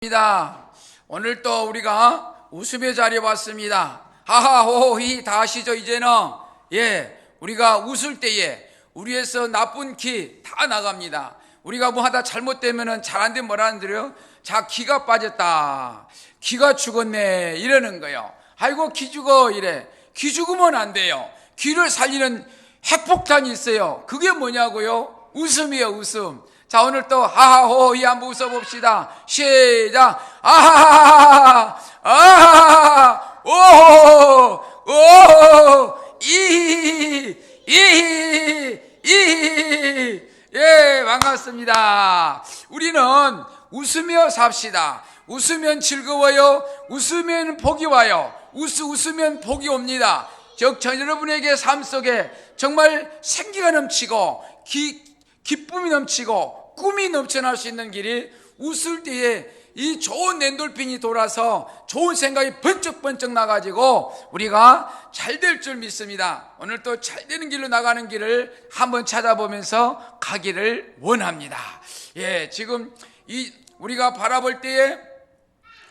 입니다. 오늘 또 우리가 웃음의 자리에 왔습니다. 하하호호히 다 아시죠? 이제는 우리가 웃을 때에 우리에서 나쁜 기 다 나갑니다. 우리가 뭐 하다 잘못되면은 잘 안 되면 뭐라 하는데요? 자, 기가 빠졌다, 기가 죽었네 이러는 거예요. 아이고 기 죽어 이래. 기 죽으면 안 돼요. 기를 살리는 핵폭탄이 있어요. 그게 뭐냐고요? 웃음이에요. 웃음. 자, 오늘 또 하하호이 한번 웃어봅시다. 시작. 아하하하 아하하하 오호 오호 이히히히히히. 예, 반갑습니다. 우리는 웃으며 삽시다. 웃으면 즐거워요. 웃으면 복이 와요. 웃으면 복이 옵니다. 즉 여러분에게 삶 속에 정말 생기가 넘치고 기쁨이 넘치고 꿈이 넘쳐날 수 있는 길이 웃을 때에 이 좋은 엔돌핀이 돌아서 좋은 생각이 번쩍번쩍 나가지고 우리가 잘 될 줄 믿습니다. 오늘 또 잘 되는 길로 나가는 길을 한번 찾아보면서 가기를 원합니다. 지금 우리가 바라볼 때에,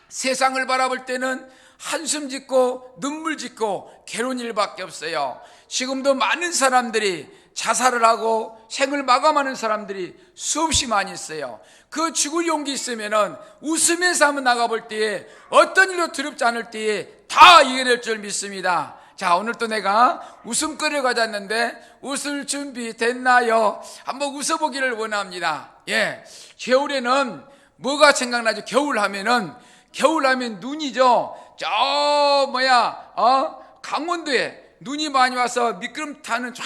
세상을 바라볼 때는 한숨 짓고 눈물 짓고 괴로운 일밖에 없어요. 지금도 많은 사람들이 자살을 하고 생을 마감하는 사람들이 수없이 많이 있어요. 그 죽을 용기 있으면은 웃으면서 한번 나가볼 때에 어떤 일도 두렵지 않을 때에 다 이겨낼 줄 믿습니다. 자, 오늘 또 내가 웃음거리를 가졌는데 웃을 준비 됐나요? 한번 웃어보기를 원합니다. 겨울에는 뭐가 생각나죠? 겨울 하면 눈이죠. 강원도에 눈이 많이 와서 미끄럼타는 쫙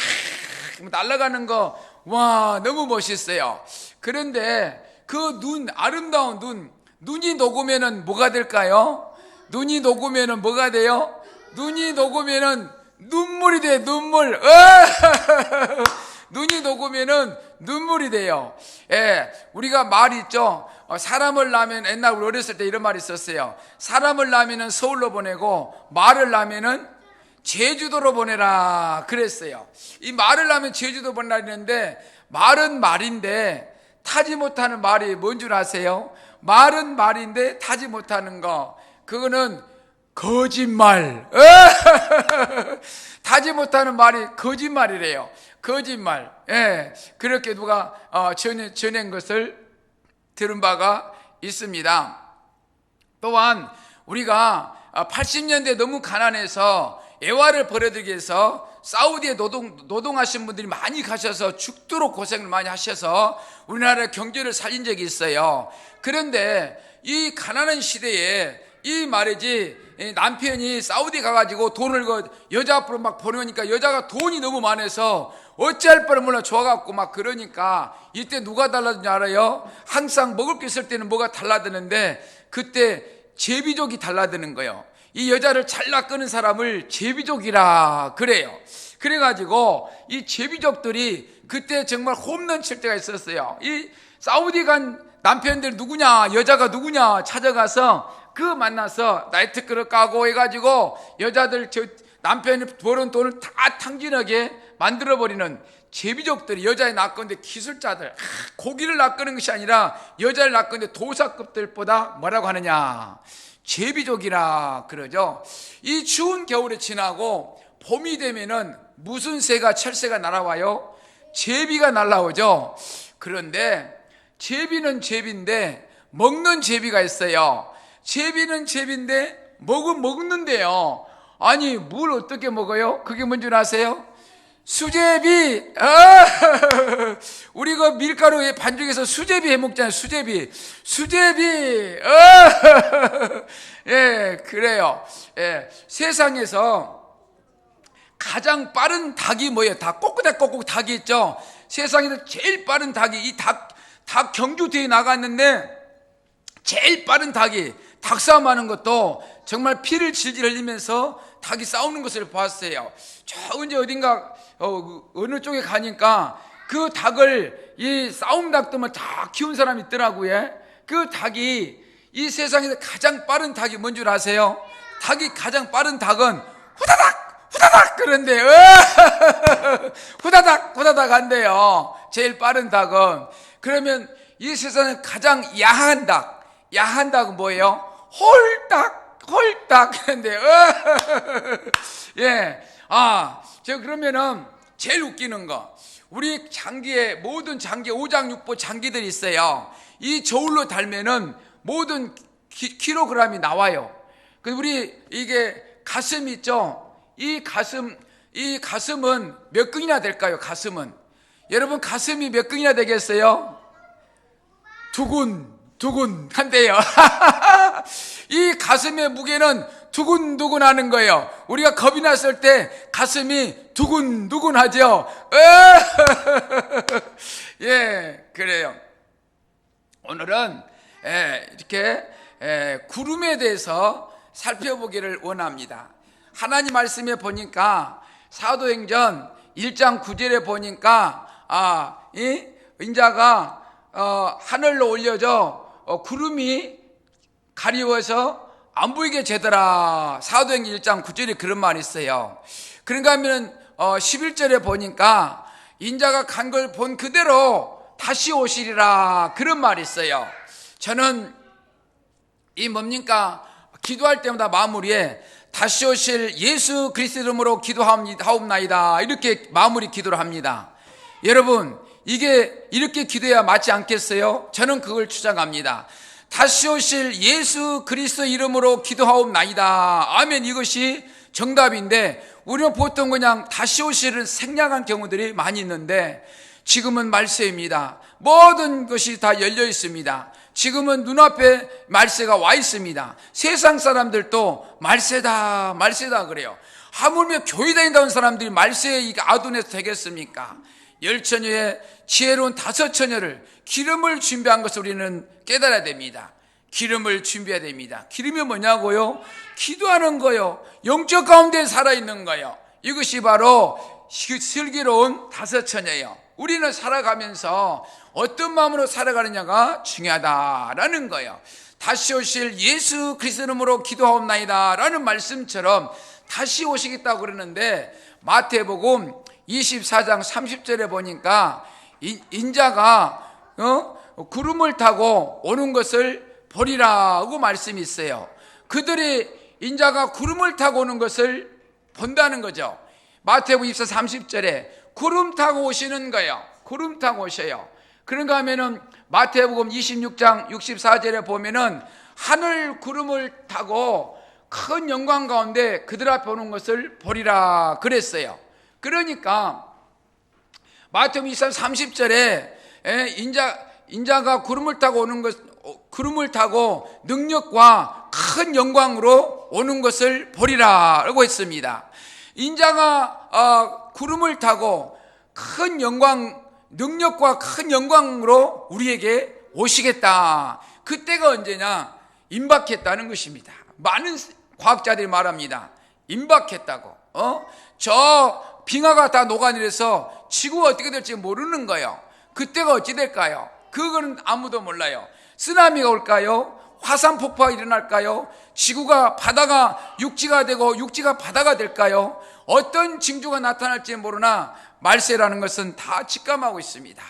날아가는 거, 와, 너무 멋있어요. 그런데 그 아름다운 눈이 녹으면은 뭐가 될까요? 눈이 녹으면은 뭐가 돼요? 눈이 녹으면은 눈물이 돼, 눈물. 눈이 녹으면은 눈물이 돼요. 우리가 말이 있죠. 사람을 낳으면, 옛날 우리 어렸을 때 이런 말이 있었어요. 사람을 낳으면은 서울로 보내고 말을 낳으면은 제주도로 보내라 그랬어요. 이 말을 낳으면 제주도 보내라 했는데, 말은 말인데 타지 못하는 말이 뭔 줄 아세요? 말은 말인데 타지 못하는 거, 그거는 거짓말. 타지 못하는 말이 거짓말이래요. 거짓말. 그렇게 누가 전한 것을 들은 바가 있습니다. 또한 우리가 80년대 너무 가난해서 애화를 벌어들이기 위해서 사우디에 노동하신 분들이 많이 가셔서 죽도록 고생을 많이 하셔서 우리나라의 경제를 살린 적이 있어요. 그런데 이 가난한 시대에 이 말이지, 남편이 사우디 가가지고 돈을 여자 앞으로 막 보내니까 여자가 돈이 너무 많아서 어찌할 바를 몰라 좋아갖고 막 그러니까 이때 누가 달라든지 알아요? 항상 먹을 게 있을 때는 뭐가 달라드는데 그때 제비족이 달라드는 거예요. 이 여자를 잘 낚는 사람을 제비족이라 그래요. 그래가지고 이 제비족들이 그때 정말 홈런 칠 때가 있었어요. 이 사우디 간 남편들 누구냐, 여자가 누구냐 찾아가서 만나서 나이트클럽 가고 해가지고 여자들 남편이 벌은 돈을 다 탕진하게 만들어버리는 제비족들이, 여자의 낚는데 기술자들, 고기를 낚는 것이 아니라 여자를 낚는데 도사급들보다 뭐라고 하느냐, 제비족이라 그러죠. 이 추운 겨울이 지나고 봄이 되면은 무슨 새가, 철새가 날아와요? 제비가 날아오죠. 그런데 제비는 제비인데 먹는 제비가 있어요. 제비는 제비인데 먹는데요. 아니, 물 어떻게 먹어요? 그게 뭔 줄 아세요? 수제비. 우리 그 밀가루에 반죽해서 수제비 해 먹잖아요. 수제비. 그래요. 세상에서 가장 빠른 닭이 뭐예요? 꼬꾸닥 닭이 있죠. 세상에서 제일 빠른 닭이, 이 닭 경주대회에 나갔는데 제일 빠른 닭이 닭싸움하는 것도 정말 피를 질질 흘리면서 닭이 싸우는 것을 봤어요. 저 언제 어딘가 어느 쪽에 가니까 그 닭을, 이 싸움 닭들만 다 키운 사람이 있더라고요. 그 닭이, 이 세상에서 가장 빠른 닭이 뭔 줄 아세요? 가장 빠른 닭은 후다닥 그런데 후다닥 한대요. 제일 빠른 닭은. 그러면 이 세상에 가장 야한 닭, 야한다고 뭐예요? 홀딱 근데 예. 저 그러면은 제일 웃기는 거, 우리 장기에 모든 장기 오장육부 장기들이 있어요. 이 저울로 달면은 모든 킬로그램이 나와요. 그 우리 이게 가슴 있죠? 이 가슴은 몇 근이나 될까요? 가슴은 여러분 가슴이 몇 근이나 되겠어요? 두근 한대요. 이 가슴의 무게는 두근두근 하는 거예요. 우리가 겁이 났을 때 가슴이 두근두근 하죠. 예, 그래요. 오늘은 이렇게 구름에 대해서 살펴보기를 원합니다. 하나님 말씀에 보니까 사도행전 1장 9절에 보니까 이 인자가 하늘로 올려져 구름이 가리워서 안 보이게 되더라. 사도행전 1장 9절에 그런 말이 있어요. 그런가 하면 11절에 보니까 인자가 간 걸 본 그대로 다시 오시리라, 그런 말이 있어요. 저는 이 뭡니까? 기도할 때마다 마무리에 다시 오실 예수 그리스도 이름으로 기도하옵나이다, 이렇게 마무리 기도를 합니다. 여러분, 이게 이렇게 기도해야 맞지 않겠어요? 저는 그걸 주장합니다. 다시 오실 예수 그리스도 이름으로 기도하옵나이다. 아멘. 이것이 정답인데 우리는 보통 그냥 다시 오실을 생략한 경우들이 많이 있는데, 지금은 말세입니다. 모든 것이 다 열려 있습니다. 지금은 눈앞에 말세가 와 있습니다. 세상 사람들도 말세다 그래요. 하물며 교회 다닌다는 사람들이 말세에 아둔해서 되겠습니까? 열처녀의 지혜로운 5처녀를 기름을 준비한 것을 우리는 깨달아야 됩니다. 기름을 준비해야 됩니다. 기름이 뭐냐고요? 기도하는 거요. 영적 가운데 살아있는 거요. 이것이 바로 슬기로운 5처녀예요. 우리는 살아가면서 어떤 마음으로 살아가느냐가 중요하다라는 거예요. 다시 오실 예수 그리스도 이름으로 기도하옵나이다 라는 말씀처럼 다시 오시겠다고 그러는데, 마태복음 24장 30절에 보니까 인자가 구름을 타고 오는 것을 보리라고 말씀이 있어요. 그들이 인자가 구름을 타고 오는 것을 본다는 거죠. 마태복음 24장 30절에 구름 타고 오시는 거예요. 구름 타고 오셔요. 그런가 하면은 마태복음 26장 64절에 보면은 하늘 구름을 타고 큰 영광 가운데 그들 앞에 오는 것을 보리라 그랬어요. 그러니까 마태복음 24장 30절에 인자가 구름을 타고 오는 것, 구름을 타고 능력과 큰 영광으로 오는 것을 보리라고 했습니다. 인자가 구름을 타고 큰 영광, 능력과 큰 영광으로 우리에게 오시겠다. 그때가 언제냐? 임박했다는 것입니다. 많은 과학자들이 말합니다. 임박했다고. 저 빙하가 다 녹아내려서 지구가 어떻게 될지 모르는 거예요. 그때가 어찌 될까요? 그거는 아무도 몰라요. 쓰나미가 올까요? 화산 폭파가 일어날까요? 지구가 바다가 육지가 되고 육지가 바다가 될까요? 어떤 징조가 나타날지 모르나 말세라는 것은 다 직감하고 있습니다.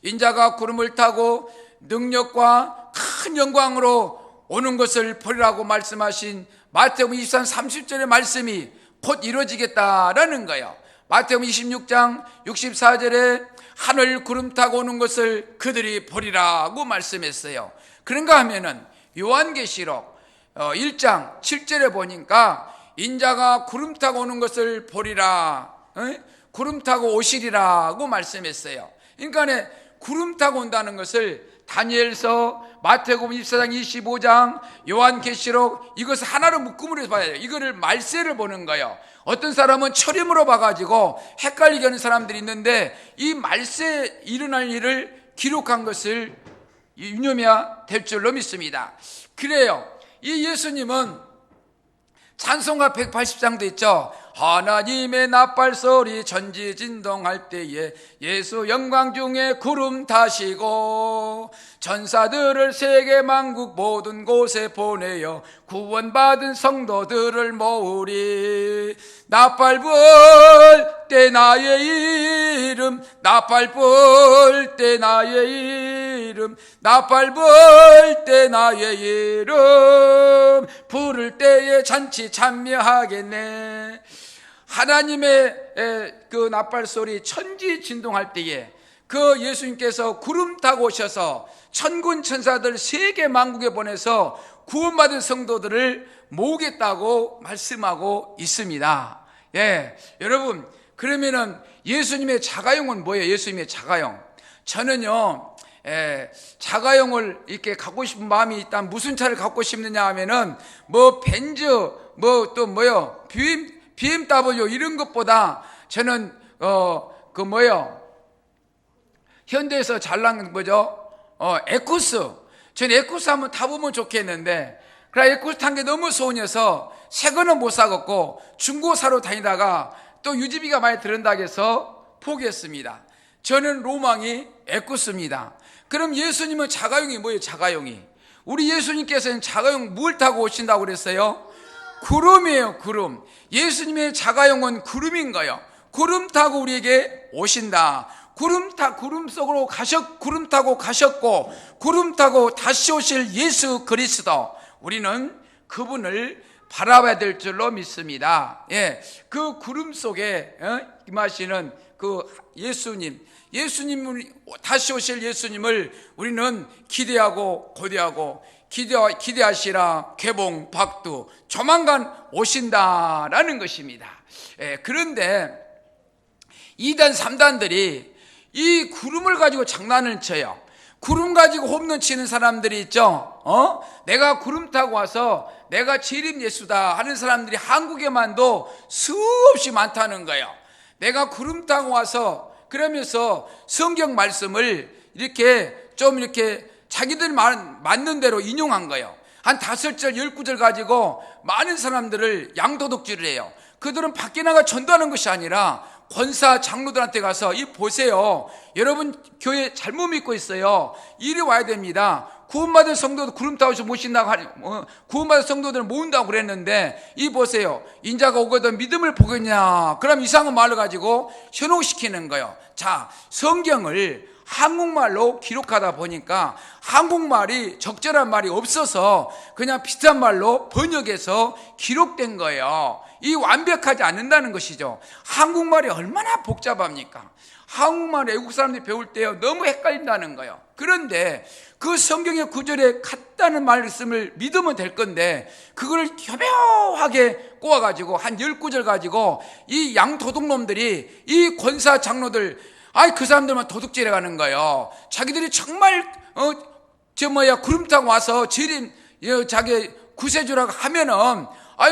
인자가 구름을 타고 능력과 큰 영광으로 오는 것을 보리라고 말씀하신 마태복음 24장 30절의 말씀이 곧 이루어지겠다라는 거예요. 마태복음 26장 64절에 하늘 구름 타고 오는 것을 그들이 보리라고 말씀했어요. 그런가 하면은 요한계시록 1장 7절에 보니까 인자가 구름 타고 오는 것을 보리라, 구름 타고 오시리라고 말씀했어요. 그러니까 구름 타고 온다는 것을 다니엘서, 마태복음 24장 25장, 요한계시록, 이것을 하나로 묶음으로 봐야 돼요. 이거를 말세를 보는 거예요. 어떤 사람은 철임으로 봐가지고 헷갈리게 하는 사람들이 있는데, 이 말세에 일어날 일을 기록한 것을 유념해야 될 줄로 믿습니다. 그래요. 이 예수님은 찬송가 180장도 있죠. 하나님의 나팔소리 전지진동할 때에 예수 영광 중에 구름 타시고 천사들을 세계 만국 모든 곳에 보내어 구원받은 성도들을 모으리. 나팔 불 때 나의 이름, 나팔 불 때 나의 이름, 나팔 불 때 나의 이름 부를 때에 잔치 참여하겠네. 하나님의 그 나팔 소리, 천지 진동할 때에 그 예수님께서 구름 타고 오셔서 천군 천사들 세계 만국에 보내서 구원받은 성도들을 모으겠다고 말씀하고 있습니다. 예, 여러분, 그러면은 예수님의 자가용은 뭐예요? 예수님의 자가용. 저는요, 자가용을 이렇게 갖고 싶은 마음이 있다면 무슨 차를 갖고 싶느냐 하면은 뭐 벤츠, 뭐 또 뭐요, BMW 이런 것보다 저는 그 뭐요, 현대에서 잘 나간 거죠. 에쿠스. 전 에쿠스 한번 타보면 좋겠는데, 그래 에쿠스 탄 게 너무 소원해서 새 거는 못 사겠고 중고 사러 다니다가 또 유지비가 많이 들은다고 해서 포기했습니다. 저는 로망이 에쿠스입니다. 그럼 예수님은 자가용이 뭐예요? 자가용이. 우리 예수님께서는 자가용 뭘 타고 오신다고 그랬어요? 구름이에요. 구름. 예수님의 자가용은 구름인 거예요. 구름 타고 우리에게 오신다. 구름 속으로 구름 타고 가셨고 구름 타고 다시 오실 예수 그리스도, 우리는 그분을 바라봐야 될 줄로 믿습니다. 예, 그 구름 속에 임하시는 그 예수님을 다시 오실 예수님을 우리는 기대하고 고대하고 기대하시라 개봉 박두 조만간 오신다라는 것입니다. 예, 그런데 2단 3단들이 이 구름을 가지고 장난을 쳐요. 구름 가지고 홈런 치는 사람들이 있죠. 내가 구름 타고 와서 내가 재림 예수다 하는 사람들이 한국에만도 수없이 많다는 거예요. 내가 구름 타고 와서 그러면서 성경 말씀을 이렇게 좀 이렇게 자기들 맞는 대로 인용한 거예요. 한 5절 19절 가지고 많은 사람들을 양도둑질을 해요. 그들은 밖에 나가 전도하는 것이 아니라 권사 장로들한테 가서 이 보세요, 여러분 교회 잘못 믿고 있어요, 이리 와야 됩니다. 구원받은 성도들 구름 타고서 모신다고 구원받은 성도들을 모은다고 그랬는데 이 보세요, 인자가 오거든 믿음을 보겠냐, 그럼 이상한 말을 가지고 현혹시키는 거예요. 자, 성경을 한국말로 기록하다 보니까 한국말이 적절한 말이 없어서 그냥 비슷한 말로 번역해서 기록된 거예요. 이 완벽하지 않는다는 것이죠. 한국말이 얼마나 복잡합니까? 한국말 외국 사람들이 배울 때요 너무 헷갈린다는 거예요. 그런데 그 성경의 구절에 같다는 말씀을 믿으면 될 건데 그걸 교묘하게 꼬아가지고 한 10구절 가지고 이 양도둑놈들이 이 권사 장로들, 그 사람들만 도둑질해 가는 거예요. 자기들이 정말 구름 타고 와서 재림 자기 구세주라고 하면은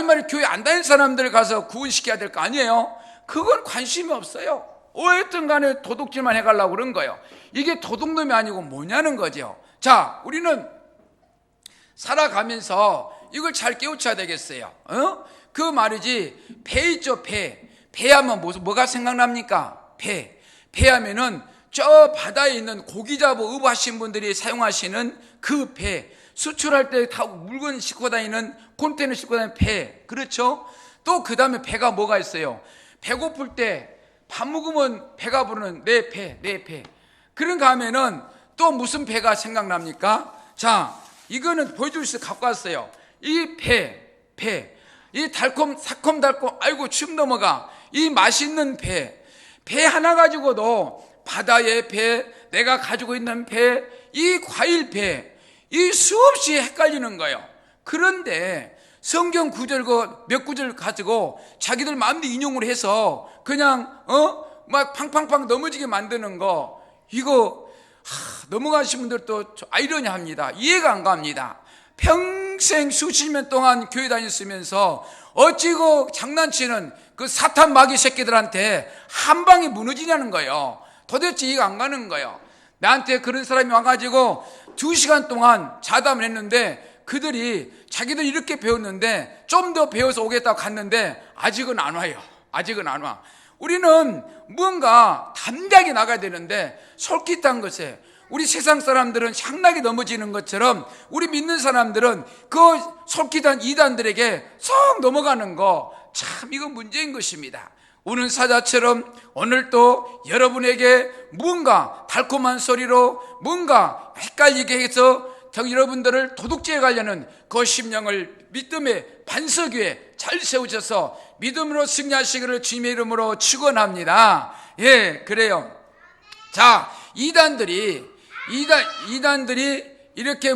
말이 교회 안 다니는 사람들 가서 구원시켜야 될 거 아니에요? 그건 관심이 없어요. 어쨌든 간에 도둑질만 해가려고 그런 거예요. 이게 도둑놈이 아니고 뭐냐는 거죠. 자, 우리는 살아가면서 이걸 잘 깨우쳐야 되겠어요. 그 말이지, 배 있죠, 배. 배하면 뭐가 생각납니까? 배 하면은 저 바다에 있는 고기 잡어 어부하신 분들이 사용하시는 그 배, 수출할 때 타고 물건 싣고 다니는 컨테이너 싣고 다니는 배, 그렇죠? 또 그 다음에 배가 뭐가 있어요? 배고플 때 밥 먹으면 배가 부르는 내 배. 그런가 하면은 또 무슨 배가 생각납니까? 자, 이거는 보여줄 수 갖고 왔어요. 이 배, 이 새콤달콤, 아이고 춤 넘어가, 이 맛있는 배 하나 가지고도 바다의 배, 내가 가지고 있는 배, 이 과일 배, 이 수없이 헷갈리는 거예요. 그런데 성경 구절 몇 구절 가지고 자기들 마음대로 인용을 해서 그냥 막 팡팡팡 넘어지게 만드는 거, 이거 넘어가신 분들도 아이러니합니다. 이해가 안 갑니다. 평생 수십 년 동안 교회 다녔으면서 어찌고 장난치는 그 사탄 마귀 새끼들한테 한 방에 무너지냐는 거예요. 도대체 이해가 안 가는 거예요. 나한테 그런 사람이 와가지고 2시간 동안 자담을 했는데 그들이 자기들 이렇게 배웠는데 좀 더 배워서 오겠다고 갔는데 아직은 안 와요. 아직은 안 와. 우리는 뭔가 담대하게 나가야 되는데 솔깃한 것에 우리 세상 사람들은 향락이 넘어지는 것처럼 우리 믿는 사람들은 그 솔깃한 이단들에게 쏙 넘어가는 거, 참 이거 문제인 것입니다. 우는 사자처럼 오늘도 여러분에게 뭔가 달콤한 소리로 뭔가 헷갈리게 해서 여러분들을 도둑질해 가려는 그 심령을 믿음의 반석 위에 잘 세우셔서 믿음으로 승리하시기를 주님의 이름으로 축원합니다. 예, 그래요. 자, 이단들이 이렇게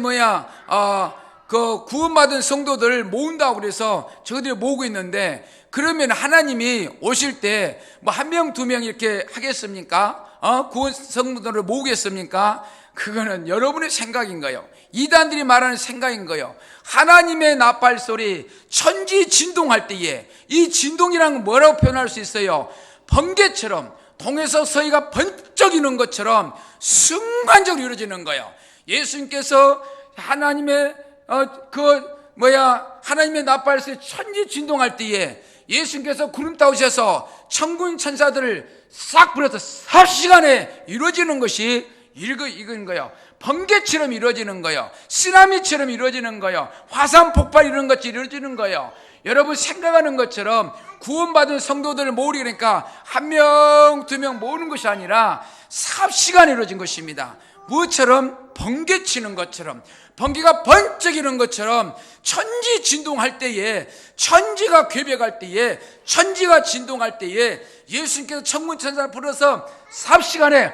그 구원받은 성도들 모은다고 그래서 저들이 모으고 있는데, 그러면 하나님이 오실 때 뭐 한 명, 두 명 이렇게 하겠습니까? 구원 성도들을 모으겠습니까? 그거는 여러분의 생각인 거예요. 이단들이 말하는 생각인 거예요. 하나님의 나팔 소리, 천지 진동할 때에, 이 진동이란 건 뭐라고 표현할 수 있어요? 번개처럼 동에서 서희가 번쩍이는 것처럼 순간적으로 이루어지는 거예요. 예수님께서 하나님의 하나님의 나팔 소리 천지 진동할 때에 예수님께서 구름 타오셔서 천군 천사들을 싹 불어서 삽시간에 이루어지는 것이 이건 거예요. 번개처럼 이루어지는 거예요. 쓰나미처럼 이루어지는 거예요. 화산 폭발 이런 것이 이루어지는 거예요. 여러분 생각하는 것처럼 구원받은 성도들을 모으리 그러니까 한 명, 두 명 모으는 것이 아니라 삽시간에 이루어진 것입니다. 무엇처럼? 번개 치는 것처럼, 번개가 번쩍이는 것처럼 천지 진동할 때에, 천지가 괴벽할 때에, 천지가 진동할 때에 예수님께서 천군 천사를 불어서 삽시간에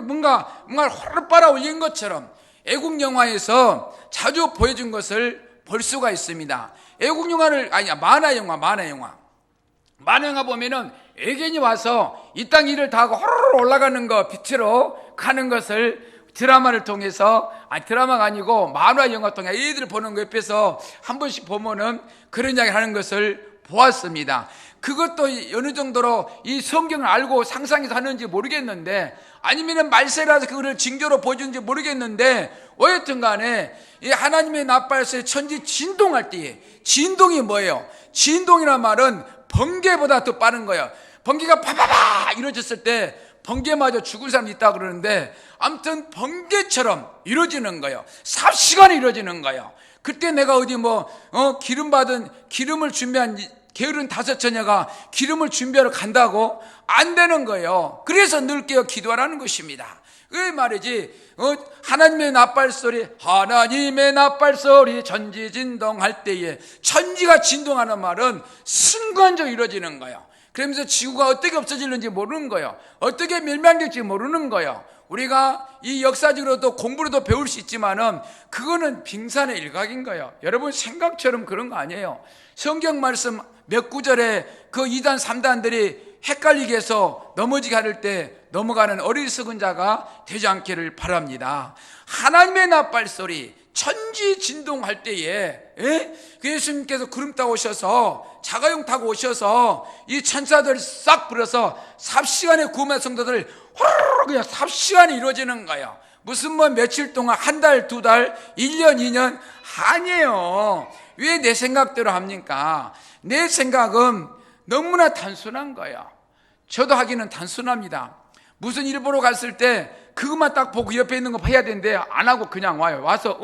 뭔가 화를 빨아 올린 것처럼 애국 영화에서 자주 보여준 것을 볼 수가 있습니다. 애국 영화를 만화 영화 보면은 애견이 와서 이 땅 일을 다 하고 호로로 올라가는 거, 빛으로 가는 것을 드라마를 통해서, 드라마가 아니고 만화 영화 통해 애들 보는 거 옆에서 한 번씩 보면은 그런 이야기를 하는 것을 보았습니다. 그것도 어느 정도로 이 성경을 알고 상상해서 하는지 모르겠는데, 아니면은 말세라서 그거를 징조로 보여주는지 모르겠는데, 어쨌든 간에 이 하나님의 나팔소리 천지 진동할 때에, 진동이 뭐예요? 진동이란 말은 번개보다 더 빠른 거예요. 번개가 파파파 이루어졌을 때 번개마저 죽은 사람이 있다고 그러는데, 아무튼 번개처럼 이루어지는 거예요. 삽시간에 이루어지는 거예요. 그때 내가 어디 기름을 준비한 게으른 5처녀가 기름을 준비하러 간다고? 안 되는 거예요. 그래서 늘 깨어 기도하라는 것입니다. 그 말이지, 하나님의 나팔소리, 하나님의 나팔소리 천지 진동할 때에, 천지가 진동하는 말은 순간적으로 이루어지는 거예요. 그러면서 지구가 어떻게 없어지는지 모르는 거예요. 어떻게 멸망될지 모르는 거예요. 우리가 이 역사적으로도 공부로도 배울 수 있지만은 그거는 빙산의 일각인 거예요. 여러분 생각처럼 그런 거 아니에요. 성경 말씀 몇 구절에 그 2단 3단들이 헷갈리게 해서 넘어지게 할 때 넘어가는 어리석은 자가 되지 않기를 바랍니다. 하나님의 나팔 소리 천지 진동할 때에 예수님께서 구름 타고 오셔서, 자가용 타고 오셔서 이 천사들 싹 불어서 삽시간에 구원한 성도들을 그냥 삽시간에 이루어지는 거예요. 무슨 며칠 동안, 한 달, 두 달, 1년, 2년 아니에요. 왜 내 생각대로 합니까? 내 생각은 너무나 단순한 거예요. 저도 하기는 단순합니다. 무슨 일 보러 갔을 때 그것만 딱 보고 옆에 있는 거 해야 되는데 안 하고 그냥 와요. 와서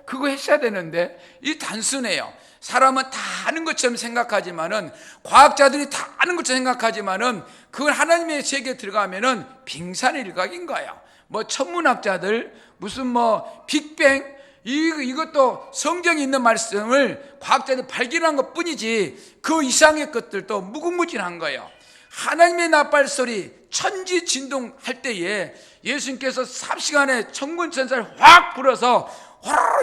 그거 했어야 되는데, 이 단순해요. 사람은 다 아는 것처럼 생각하지만은, 과학자들이 다 아는 것처럼 생각하지만은, 그걸 하나님의 세계에 들어가면은 빙산의 일각인 거예요. 천문학자들 무슨 빅뱅 이것도 성경에 있는 말씀을 과학자들이 발견한 것 뿐이지 그 이상의 것들도 무궁무진한 거예요. 하나님의 나팔 소리 천지 진동할 때에 예수님께서 삽시간에 천군 천사를 확 불어서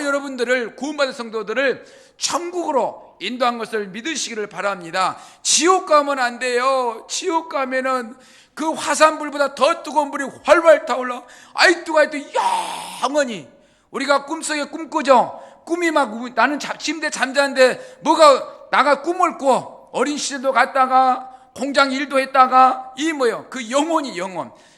여러분들을, 구원받은 성도들을 천국으로 인도한 것을 믿으시기를 바랍니다. 지옥 가면 안 돼요. 지옥 가면은 그 화산불보다 더 뜨거운 불이 활활 타올라 아이뚜가 영원히, 우리가 꿈속에 꿈꾸죠. 꿈이 나는 침대 잠자는데 나가 꿈을 꿔. 어린 시절도 갔다가 공장 일도 했다가 그 영혼이,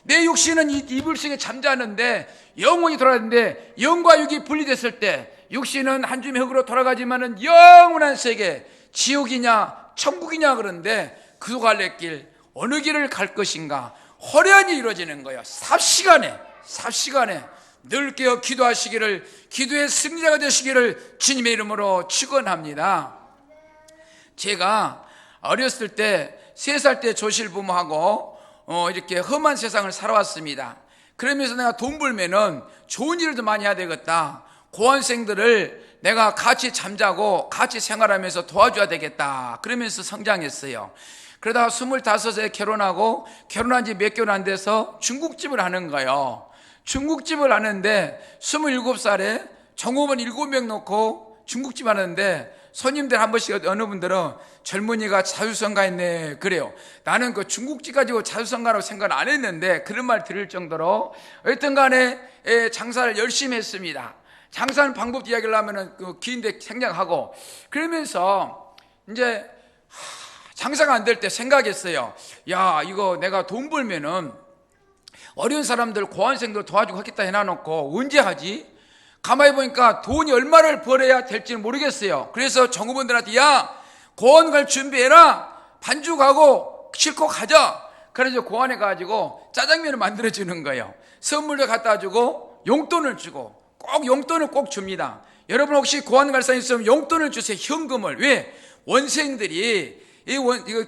내 육신은 이불 속에 잠자는데 영혼이 돌아가는데, 영과 육이 분리됐을 때 육신은 한 줌의 흙으로 돌아가지만은 영원한 세계, 지옥이냐 천국이냐, 그런데 그 갈래 길 어느 길을 갈 것인가 호련히 이루어지는 거예요. 삽시간에 늘 깨어 기도하시기를, 기도의 승리자가 되시기를 주님의 이름으로 축원합니다. 제가 어렸을 때 3살 때 조실부모하고 이렇게 험한 세상을 살아왔습니다. 그러면서 내가 돈 벌면은 좋은 일도 많이 해야 되겠다. 고원생들을 내가 같이 잠자고 같이 생활하면서 도와줘야 되겠다. 그러면서 성장했어요. 그러다가 25에 결혼하고 결혼한 지 몇 개월 안 돼서 중국집을 하는 거예요. 중국집을 하는데 27살에 종업원 7명 놓고 중국집 하는데 손님들 한 번씩 어느 분들은 젊은이가 자주성가했네 그래요. 나는 그 중국집 가지고 자주성가라고 생각 안 했는데 그런 말 들을 정도로 어쨌든 간에 장사를 열심히 했습니다. 장사하는 방법 이야기를 하면은 긴데 생략하고 그러면서 이제 장사가 안 될 때 생각했어요. 야, 이거 내가 돈 벌면은 어려운 사람들 고아원생들 도와주고 하겠다 해놔놓고 언제 하지? 가만히 보니까 돈이 얼마를 벌어야 될지는 모르겠어요. 그래서 정부분들한테 야, 고아원 갈 준비해라. 반죽하고 싣고 가자. 그래서 고아원에 가가지고 짜장면을 만들어주는 거예요. 선물도 갖다 주고 용돈을 주고 꼭 용돈을 꼭 줍니다. 여러분 혹시 고아원 갈 사람 있으면 용돈을 주세요. 현금을. 왜? 원생들이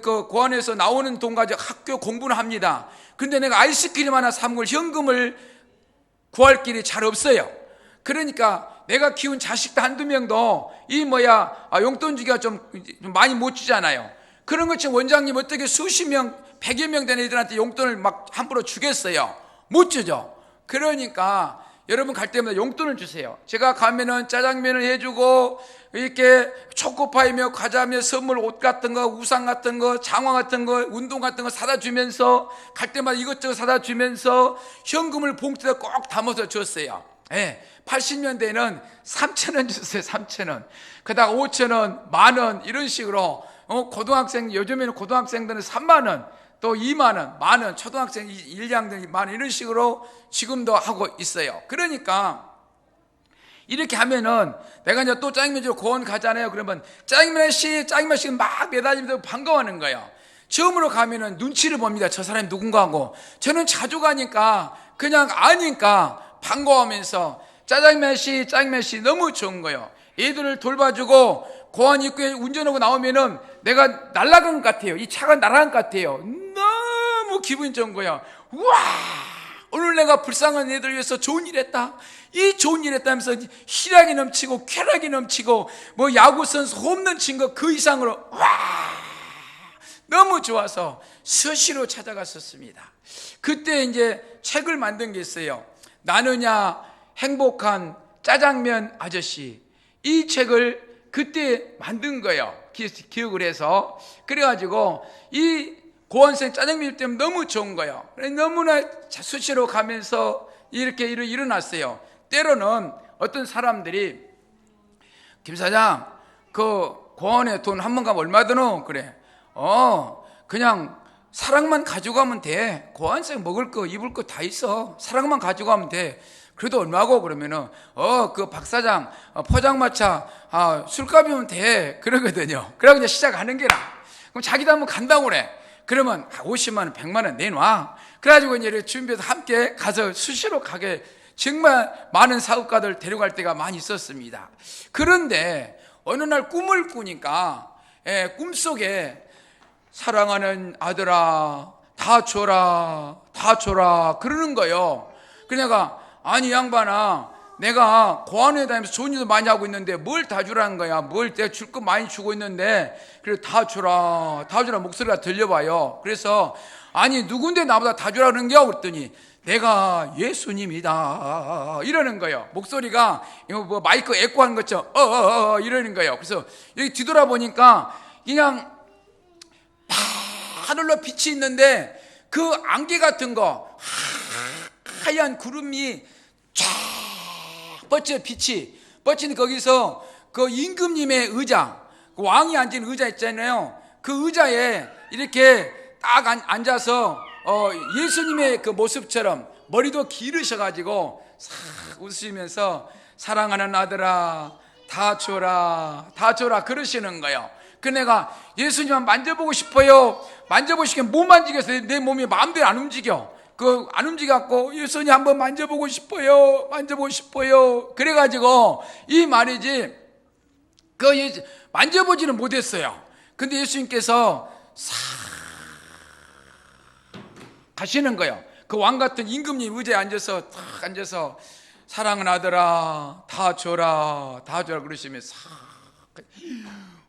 그 고아원에서 나오는 돈 가지고 학교 공부를 합니다. 근데 내가 아이스크림 하나 사 먹을 현금을 구할 길이 잘 없어요. 그러니까 내가 키운 자식도 한두 명도 용돈 주기가 좀 많이 못 주잖아요. 그런 것처럼 원장님 어떻게 수십 명, 100여 명 되는 애들한테 용돈을 막 함부로 주겠어요? 못 주죠. 그러니까 여러분 갈 때마다 용돈을 주세요. 제가 가면은 짜장면을 해주고 이렇게 초코파이며 과자며 선물 옷 같은 거, 우산 같은 거, 장화 같은 거, 운동 같은 거 사다 주면서 갈 때마다 이것저것 사다 주면서 현금을 봉투에 꼭 담아서 줬어요. 80년대에는 3,000원 줬어요. 3,000원. 그다가 5,000원, 만원 이런 식으로 고등학생 요즘에는 고등학생들은 3만 원, 또 2만 원, 만 원, 초등학생 1, 2학년 만 원 이런 식으로 지금도 하고 있어요. 그러니까 이렇게 하면은 내가 이제 또 짜장면 주러 고원 가잖아요. 그러면 짜장면 씨 막 매달리면서 반가워하는 거예요. 처음으로 가면은 눈치를 봅니다. 저 사람이 누군가 하고. 저는 자주 가니까 그냥 아니까 반가워하면서 짜장면 씨 너무 좋은 거예요. 애들을 돌봐주고 고원 입구에 운전하고 나오면은 내가 날아간 것 같아요. 이 차가 날아간 것 같아요. 너무 기분이 좋은 거예요. 우와, 오늘 내가 불쌍한 애들 위해서 좋은 일 했다. 이 좋은 일 했다면서 희락이 넘치고 쾌락이 넘치고 야구 선수 홈런 친 거 그 이상으로 와, 너무 좋아서 수시로 찾아갔었습니다. 그때 이제 책을 만든 게 있어요. 나느냐 행복한 짜장면 아저씨. 이 책을 그때 만든 거예요. 기억을 해서. 그래가지고 이 고원생 짜장면 때문에 너무 좋은 거예요. 너무나 수시로 가면서 이렇게 일어났어요. 때로는 어떤 사람들이 김 사장 그 고원에 돈 한 번 가면 얼마 드노? 그래. 그냥 사랑만 가져가면 돼. 고원생 먹을 거 입을 거 다 있어. 사랑만 가져가면 돼. 그래도 얼마고? 그러면은 그 박사장 포장마차 술값이면 돼. 그러거든요. 그러고 이제 시작하는 게라. 그럼 자기도 한번 간다고 그래. 그러면 50만 원, 100만 원 내놔. 그래가지고 이제 준비해서 함께 가서 수시로 가게 정말 많은 사업가들 데려갈 때가 많이 있었습니다. 그런데 어느 날 꿈을 꾸니까 꿈속에 사랑하는 아들아 다 줘라 그러는 거예요. 그러니까 아니 양반아, 내가 고아원에 다니면서 좋은 일도 많이 하고 있는데 뭘 다 주라는 거야? 뭘 내가 줄 거 많이 주고 있는데 그래 다 주라 목소리가 들려봐요. 그래서 아니 누군데 나보다 다 주라 그러는 거야? 그랬더니 내가 예수님이다 이러는 거예요. 목소리가 마이크 에코 하는 것처럼 이러는 거예요. 그래서 여기 뒤돌아보니까 그냥 하늘로 빛이 있는데 그 안개 같은 거 하얀 구름이 쫙 뻗치는 거기서 그 임금님의 의자, 그 왕이 앉은 의자 있잖아요. 그 의자에 이렇게 딱 앉아서 예수님의 그 모습처럼 머리도 기르셔가지고 싹 웃으시면서 사랑하는 아들아 다 줘라 그러시는 거예요. 그 내가 예수님만 만져보고 싶어요. 만져보시면 못 만지겠어요. 내 몸이 마음대로 안 움직여. 안 움직여갖고 예수님 한번 만져보고 싶어요. 그래가지고 이 말이지 만져보지는 못했어요. 근데 예수님께서 싹 가시는 거예요. 그 왕 같은 임금님 의자에 앉아서 탁 앉아서 사랑하는 아들아 다 줘라 다 줘라 그러시면서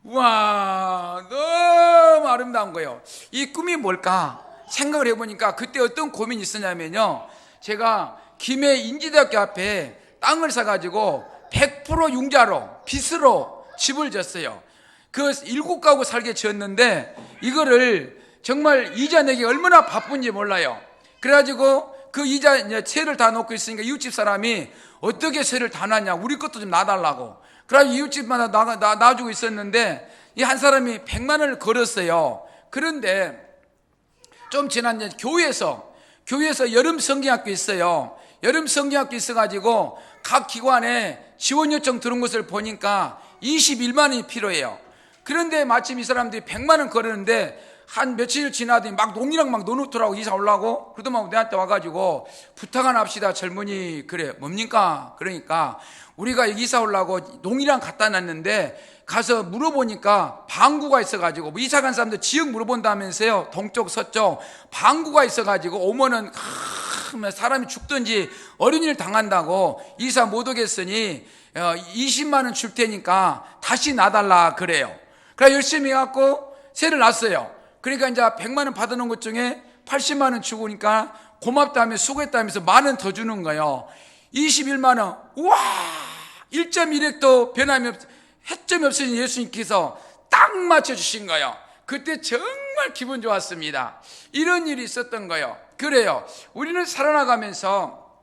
우와 너무 아름다운 거예요. 이 꿈이 뭘까 생각을 해보니까 그때 어떤 고민이 있었냐면요, 제가 김해 인지대학교 앞에 땅을 사가지고 100% 융자로 빚으로 집을 졌어요. 그 7가구 살게 지었는데 이거를 정말 이자 내기 얼마나 바쁜지 몰라요. 그래가지고 그 이자 이제 세를 다 놓고 있으니까 이웃집 사람이 어떻게 세를 다 놨냐, 우리 것도 좀 놔달라고. 그래서 이웃집마다 놔주고 있었는데 이 한 사람이 100만 원을 걸었어요. 그런데 좀 지난 이제 교회에서 여름 성경학교 있어요. 여름 성경학교 있어가지고 각 기관에 지원 요청 들은 것을 보니까 21만 원이 필요해요. 그런데 마침 이 사람들이 100만 원 걸었는데 한 며칠 지나더니 막 농이랑 막 노노토라고 이사 올라고 그러더만 내한테 와가지고 부탁 하나 합시다 젊은이. 그래 뭡니까? 그러니까 우리가 이사 올라고 농이랑 갖다 놨는데 가서 물어보니까 방구가 있어가지고 뭐 이사 간 사람들 지역 물어본다면서요. 동쪽 서쪽 방구가 있어가지고 오면은 사람이 죽든지 어린이를 당한다고 이사 못 오겠으니 20만 원 줄 테니까 다시 놔달라 그래요. 그래 열심히 해갖고 세를 놨어요. 그러니까 이제 100만 원 받아놓은 것 중에 80만 원 주고니까 고맙다며 수고했다면서 만 원 더 주는 거예요. 21만 원. 우와 1.1획도 변함이 해점이 없으신 예수님께서 딱 맞춰주신 거예요. 그때 정말 기분 좋았습니다. 이런 일이 있었던 거예요. 그래요, 우리는 살아나가면서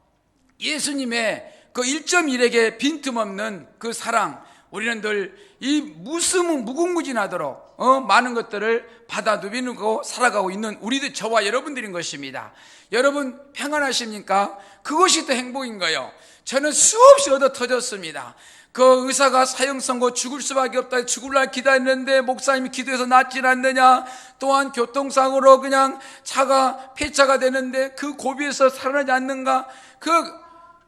예수님의 그 1.1획에 빈틈없는 그 사랑, 우리는 늘 이 무궁무진하도록 많은 것들을 받아 누비고 살아가고 있는 우리들, 저와 여러분들인 것입니다. 여러분 평안하십니까? 그것이 더 행복인 거예요. 저는 수없이 얻어 터졌습니다. 그 의사가 사형 선고 죽을 수밖에 없다, 죽을 날 기다렸는데 목사님이 기도해서 낫질 않느냐, 또한 교통사고로 그냥 차가 폐차가 되는데 그 고비에서 살아나지 않는가,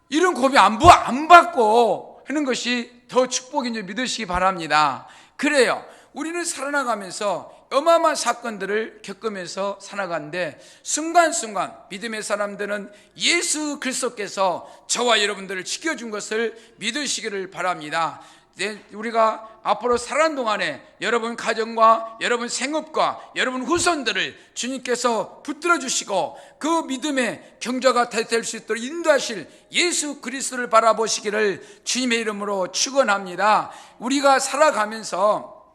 이런 고비 안 받고 하는 것이 더 축복인 줄 믿으시기 바랍니다. 그래요, 우리는 살아나가면서 어마어마한 사건들을 겪으면서 살아가는데 순간순간 믿음의 사람들은 예수 그리스도께서 저와 여러분들을 지켜준 것을 믿으시기를 바랍니다. 우리가 앞으로 살아가는 동안에 여러분 가정과 여러분 생업과 여러분 후손들을 주님께서 붙들어 주시고 그 믿음의 경자가 될 수 있도록 인도하실 예수 그리스도를 바라보시기를 주님의 이름으로 축원합니다. 우리가 살아가면서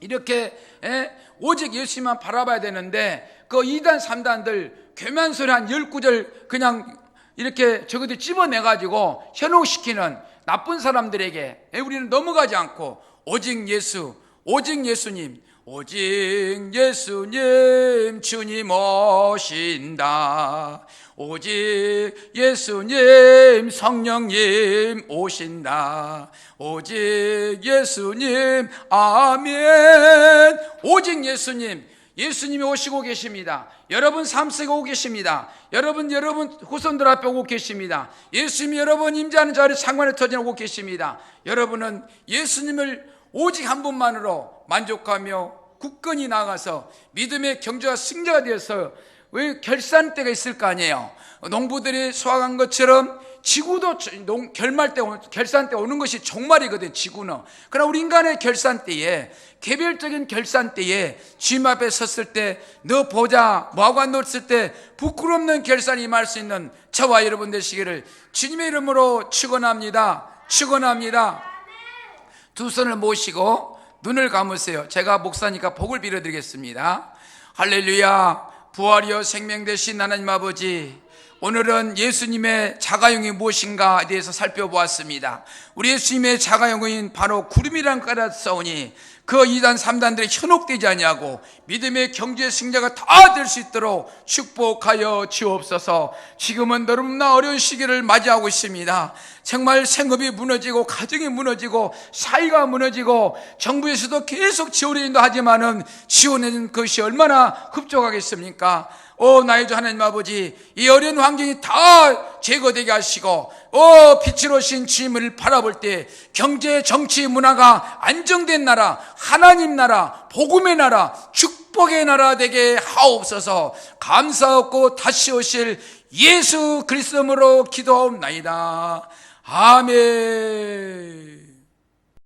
이렇게 오직 예수님만 바라봐야 되는데 그 2단 3단들 교만소리 한 10구절 그냥 이렇게 저것들 집어내가지고 현혹시키는 나쁜 사람들에게 우리는 넘어가지 않고 오직 예수, 오직 예수님, 오직 예수님 주님 오신다, 오직 예수님 성령님 오신다, 오직 예수님 아멘. 오직 예수님, 예수님이 오시고 계십니다. 여러분 삶 속에 오고 계십니다. 여러분 후손들 앞에 오고 계십니다. 예수님이 여러분 임재하는 자리 창관에 터져 오고 계십니다. 여러분은 예수님을 오직 한 분만으로 만족하며 굳건히 나아가서 믿음의 경주와 승자가 되어서 왜 결산 때가 있을 거 아니에요. 농부들이 수확한 것처럼 지구도 결산 때 오는 것이 종말이거든, 지구는. 그러나 우리 인간의 결산 때에, 개별적인 결산 때에 주님 앞에 섰을 때, 너 보자 뭐하고 안 놓았을 때 부끄럽는 결산이 임할 수 있는 저와 여러분 되시기를 주님의 이름으로 축원합니다. 축원합니다. 두 손을 모시고 눈을 감으세요. 제가 목사니까 복을 빌어드리겠습니다. 할렐루야. 부활이여 생명 되신 하나님 아버지, 오늘은 예수님의 자가용이 무엇인가에 대해서 살펴보았습니다. 우리 예수님의 자가용은 바로 구름이란 깔았사오니 그 2단 3단들이 현혹되지 아니하고 믿음의 경주의 승자가 다 될 수 있도록 축복하여 주옵소서. 지금은 너무나 어려운 시기를 맞이하고 있습니다. 정말 생업이 무너지고 가정이 무너지고 사회가 무너지고 정부에서도 계속 지원을 인도하지만은 지원하는 것이 얼마나 흡족하겠습니까? 나의 주 하나님 아버지, 이 어려운 환경이 다 제거되게 하시고 빛으로 오신 주님을 바라볼 때 경제, 정치, 문화가 안정된 나라, 하나님 나라, 복음의 나라, 축복의 나라 되게 하옵소서. 감사하고 다시 오실 예수 그리스도로 기도하옵나이다. 아멘.